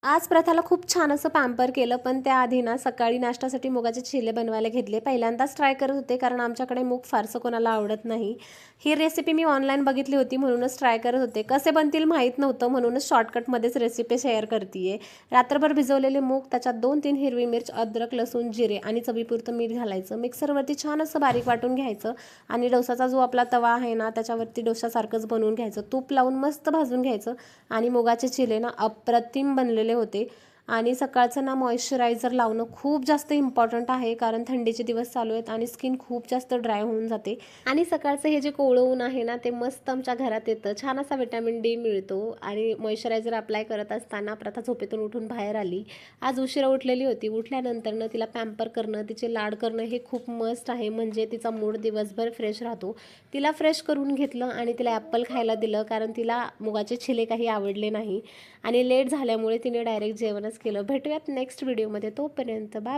आज प्रथाला खूप छान असं पॅम्पर केलं, पण त्याआधी ना सकाळी नाश्त्यासाठी मुगाचे चिले बनवायला घेतले. पहिल्यांदाच ट्राय करत होते, कारण आमच्याकडे मूग फारसं कोणाला आवडत नाही. ही रेसिपी मी ऑनलाईन बघितली होती, म्हणूनच ट्राय करत होते. कसे बनतील माहीत नव्हतं, म्हणूनच शॉर्टकटमध्येच रेसिपी शेअर करते. रात्रभर भिजवलेले मूग, त्याच्यात 2-3 हिरवी मिरच, अद्रक, लसूण, जिरे आणि चवीपुरतं मीठ घालायचं. मिक्सरवरती छान असं बारीक वाटून घ्यायचं आणि डोसाचा जो आपला तवा आहे ना, त्याच्यावरती डोशासारखंच बनवून घ्यायचं. तूप लावून मस्त भाजून घ्यायचं आणि मुगाचे चिले ना अप्रतिम बनलेले होते. आणि सकाळचं ना मॉइश्चरायझर लावणं खूप जास्त इम्पॉर्टंट आहे, कारण थंडीचे दिवस चालू आहेत आणि स्किन खूप जास्त ड्राय होऊन जाते. आणि सकाळचं हे जे कोवळं ऊन आहे ना, ते मस्त आमच्या घरात येतं. छान असा व्हिटॅमिन डी मिळतो. आणि मॉइश्चरायझर अप्लाय करत असताना प्रथा झोपेतून उठून बाहेर आली. आज उशिरा उठलेली होती. उठल्यानंतरनं तिला पॅम्पर करणं, तिचे लाड करणं हे खूप मस्ट आहे, म्हणजे तिचा मूड दिवसभर फ्रेश राहतो. तिला फ्रेश करून घेतलं आणि तिला ॲपल खायला दिलं, कारण तिला मुगाचे छिले काही आवडले नाही आणि लेट झाल्यामुळे तिने डायरेक्ट जेवणच केलं. भेटूयात नेक्स्ट व्हिडिओमध्ये. तोपर्यंत बाय.